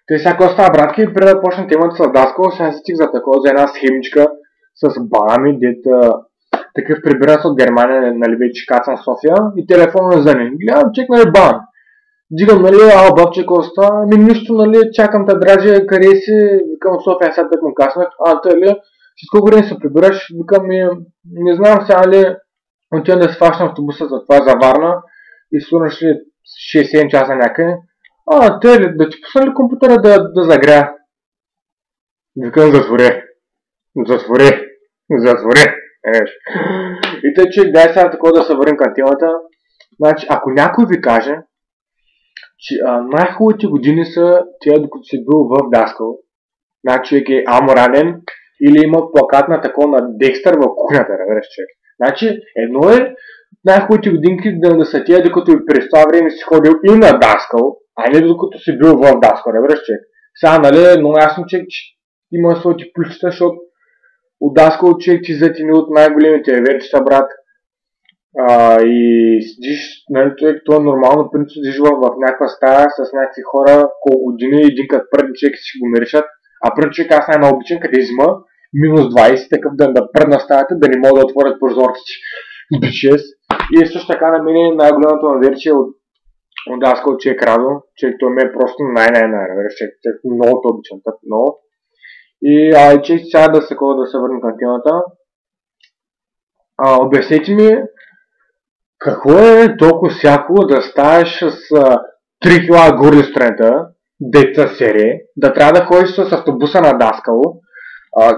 Те сега става, братки, преди да почна темата с Даскал, сега си стиг за такова, за една схемичка с банами, дета такъв прибиран от Германия, нали, вече кацам в София и телефона за не. Гледам, чек, нали, бан. Дигам, нали, бабче, Коста, нищо, нали, чакам те, драже, къде си, викам София, сега път му каснах, той ли, с колко време се прибираш, викам, не знам сега, нали, отивам да се фащам автобуса за това, за Варна и слушаш ли 6-7 часа някъде. Те ли, да ти пусна ли компютъра да загря? Викам, затвори. И тъй, че дай сега такова да се върнем към темата. Значи, ако някой ви каже, че най-хубавите години са тия, докато си бил в Даскал, значи човек е аморален или има плакат на такова на Декстър в кухнята, разбираш, човек. Значи, едно е най-хубавите годинки да са тия, докато и през това време си ходил и на Даскал, а не докато си бил в Даскал, разбираш, човек. Сега, нали, много ясно, че има своите плюсчета, защото от Даскал човек ти затини от най-големите вечета, брат. И седиш, нали, човек, това е нормално, принцип, седиш в някаква стая с някакви хора, колко години, един като пръдни човек си го наричат, а пръдни човек аз най-обичам, къде зима, минус 20, такъв да пръдна стаята, да не могат да отворят прозорците. Бичес. И също така на мен най-голямото наверчие от Даскал, човек Радо, човек той ме е просто човек много то обичам, так много. И че сега да се върнем към темата. Обяснете ми, какво е толкова всяко да ставаш с 3 кг горли страната, деца сере, да трябва да ходиш с автобуса на Даскал,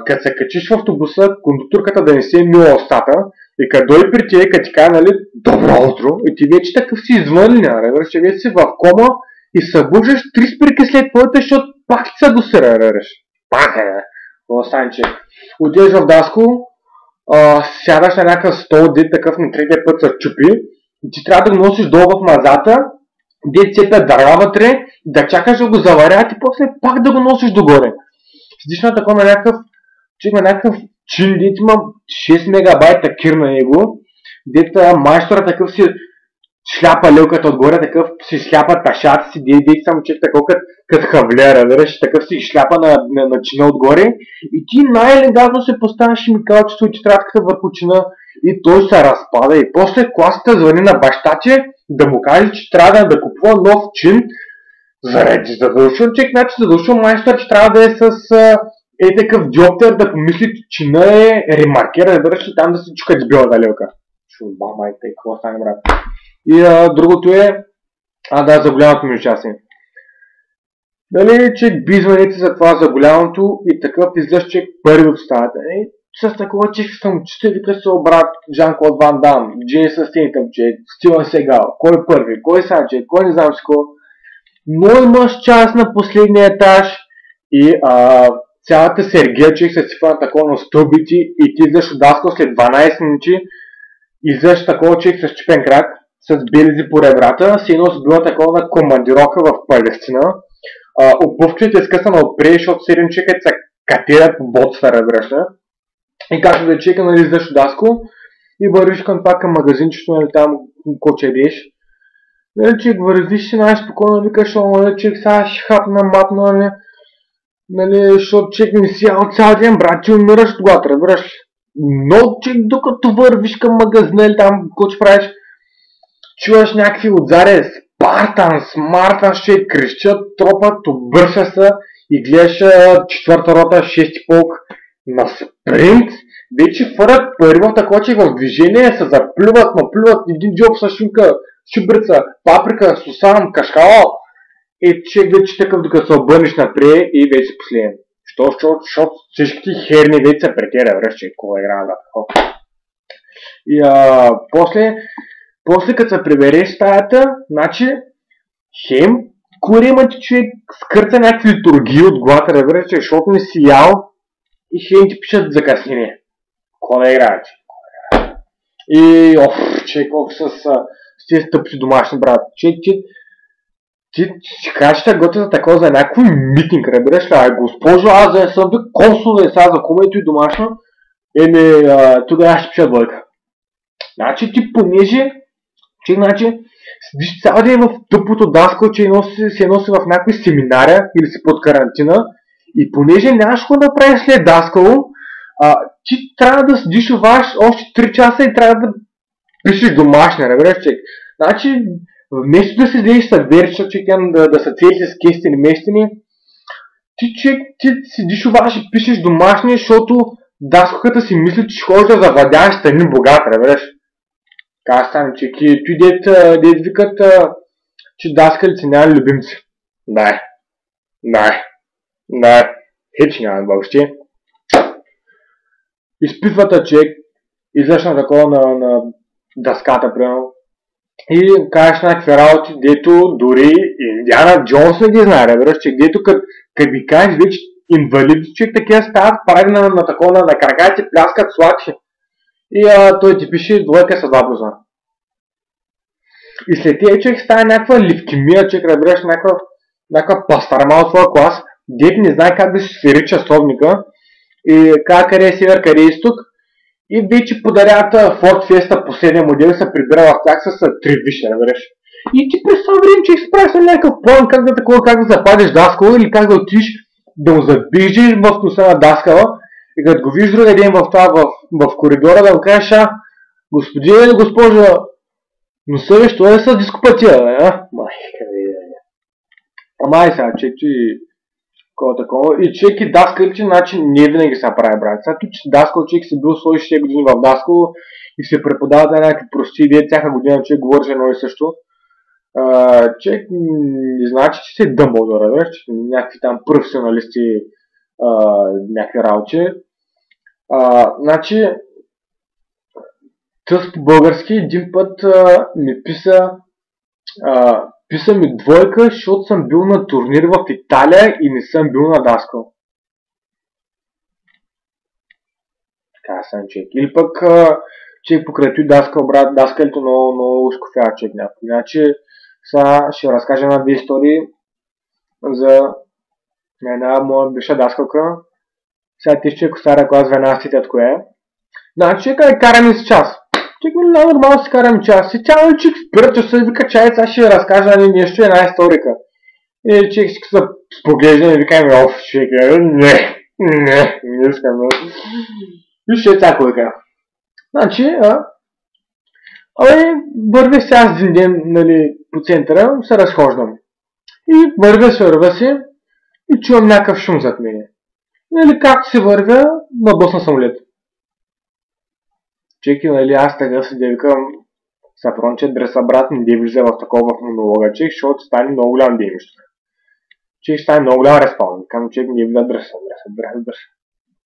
като се качиш в автобуса, кондукторката да не се е мила устата, и като дойде при тебе, като ти каже, нали, добро утро, и ти вече такъв си извън, че вече си в кома и събуждаш 3 спирки след твоята, защото пак ти се досира, пак Останче. Отидеш в Даскал, сядаш на някакъв стол, дед такъв на третия път се чупи, и ти трябва да го носиш долу в мазата, дед цепят дърва вътре, да чакаш да го заварят и после пак да го носиш догоре. Седиш на такова на някакъв чин, дед има 6 мегабайта кир на него, дед майстора такъв си шляпа лелката отгоре, такъв си шляпа ташата си, дед само че такова като хавлера, вереш, такъв си шляпа на чина отгоре и ти най-елегантно се поставяш химикалчето и тетрадката върху чина и той се разпада и после класата звъни на баща ти да му каже, че трябва да купува нов чин заради задължен човек, значи задължен майстор, че трябва да е с такъв диоптер да помисли, че чина е ремаркер, да вереш там да се чукат с белата лелка. Чуба, майта, какво стане, брат? И другото е, за голямото ми участие. Дали, че бизваните за това за голямото и такъв излъж човек първи от стаята. С такова че съм чуте, вика се брат Жан-Клод Ван Дам, Джейн Състинитъм, че Стивън Сегал, кой е първи, кой е Санче, кой не знам си кой. Но имаш част на последния етаж и цялата сергия човек се сипва на такова на стълбите и ти излъж от Даскал след 12 минути, излъж такова човек с чупен крак, с белези по ребрата, си носи била такова на командировка в Палестина. Обувките е скъсана отпред, защото 7 човека се катерят по ботсфера, бръща. И както да чека, нали, излъж от Даскал и вървиш към това към магазинчето, нали, там кочедеш. Нали, че вървиш си най-спокойно, викаш, нали, че сега ще хапна, мапна, нали, защото човек не си ял цял ден, брат, че умираш от глад, разбираш. Но, че докато вървиш към магазина или там, какво ще правиш, чуваш някакви отзаре, Смартан ще крещят, тропат, обърша се и гледаш четвърта рота, 6 полк на спринт, вече фърят пари в такова, че в движение се заплюват, наплюват един джоб с шунка, шубрица, паприка, сусан, кашкала и човек вече такъв докато се обърнеш напред и вече последен. Защото всичките херни вече са претера, връщай, кога игра на и после като се прибереш стаята, значи хем, курима ти човек скърца някакви литургии от главата, разбираш, защото не си ял и хем ти пишат закъснение. Кога да играят? И човек, колко с тези тъпси домашни, брат. Ти крачета готе за такова за някакво митинг, разбираш ли? Госпожо, аз да съм бил консул, да е сега за комето и домашно, тогава ще пиша двойка. Значи ти понеже, значи седиш цял ден в тъпото даскал, че се носи в някакви семинария или си под карантина и понеже нямаш какво да правиш след даскало, ти трябва да седиш още 3 часа и трябва да пишеш домашния, разбираш, чек. Значи, вместо да седиш с верча, да са цели с кестени местени, ти седиш и пишеш домашния, защото даскалката си мисли, че ходиш да завладяваш стани богат, разбираш. Как стане, че той дет викат, че даскалите няма любимци. Да. Хеч няма въобще. Изпитвата човек, излъж на такова на дъската, примерно. И кажеш някакви работи, дето дори Индиана Джонс не ги знае, разбираш, че дето като ви кажеш вече инвалиди, човек такива стават, прави на такова на краката, пляскат сладши. И той ти пише двойка с 2 плюса. И след тия човек става някаква левкемия, човек, разбираш, някаква пастарма от твоя клас, дето не знае как да си свери часовника и къде е север, къде е изток. И вече подаряват Ford Fiesta последния модел, се прибира в тях с 3 виши, разбираш. И ти през това време, че изправиш на някакъв план, как да западеш даскала или как да отиш да му забижиш в носа на даскала и като го виж другия ден в коридора да му кажеш, господин или госпожа, носа ви, що е с дископатия, майка ви, Ама сега, че ти такова. И човек и даскалите, значи не винаги се прави, брат. Сега тук даскал, човек си бил 160 години в даскал и се преподават на някакви прости идеи, всяка година човек говори едно и също. Човек не значи, че си Дъмбълдор, разбираш, че някакви там професионалисти някакви работи. Значи, тъс по български един път ми писа ми двойка, защото съм бил на турнир в Италия и не съм бил на даскал. Така съм човек. Или пък човек покрай той даскал, брат, даскалите много ускофява човек някакво. Значи, сега ще разкажа една-две истории за една моя бивша даскалка. Сега ти човек стара клас 12 от кое е. Значи, човека караме с час. Човек ми нормално си караме час. И тя човек спира часа и вика, чай, сега ще разкажа нещо, една историка. И човек си се споглежда и вика, човек, не искам. И ще е цяко вика. Значи, вървя се аз един ден, нали, по центъра, се разхождам. И вървя си и чувам някакъв шум зад мене. Нали, както се вървя, набъсна самолет. Чеки, нали, аз така се девикам, Сафронче дреса брат не влиза в такова в монолога, чек, защото стане много голям дейност. Чек, стане много голям респаун. Към чек не влиза дреса.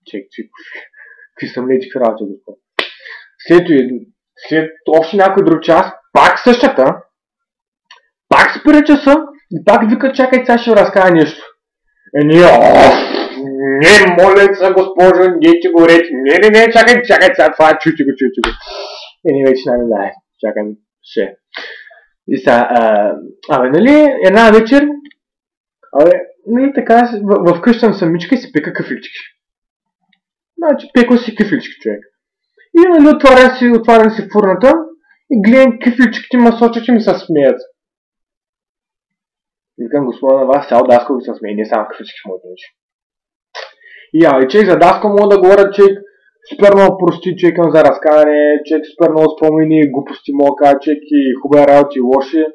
Чек, какви самолети, какви работи, господ. След още някой друг час, пак същата, пак спира часа и пак вика, чакай, сега ще разкая нещо. Не, моля се, госпожо, не ти го реч. Не, чакай, сега това, чуйте го. Не, вече не, чакай, ще. И сега, нали, една вечер, нали, така, в къща самичка и си пека кафлички. Значи, пекал си кафлички, човек. И, нали, отварям си фурната и гледам кафличките масоча, че ми се смеят. Викам, господа, на вас цял даскал ви се смее, не само кафлички ще му отнече. И човек за даскал мога да говоря, човек супер много прости, човекам за разкаране, човек супер много спомени, глупости мога да кажа, човек и хубави работи и лоши.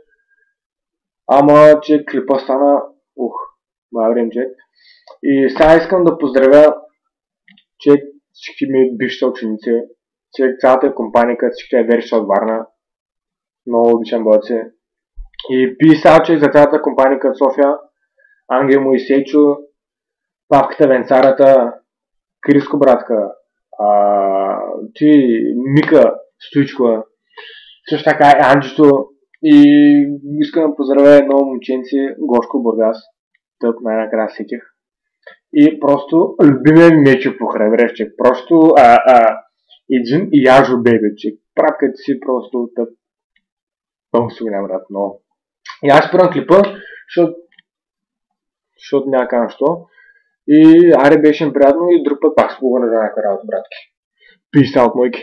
Ама, човек, клипа стана, време, човек. И сега искам да поздравя, човек, всички ми бивши ученици, човек, цялата компания, всички е вериша от Варна. Много обичам бъдци. И писал, човек, за цялата компания от София, Ангел Моисейчо, Павката Венцарата, Криско братка, ти Мика Стоичкова, също така Анджито и искам да поздравя едно момченци Гошко Бургас, тъп най-накрая сетих. И просто любимия мечо похребреш, че просто един и яжо бебечек. Пратката си просто тъп. Много си голям брат, но. И аз спирам клипа, защото няма кажа що. И аре беше приятно и друг път пак спогане за някаква работа, братки. Peace out, мойки.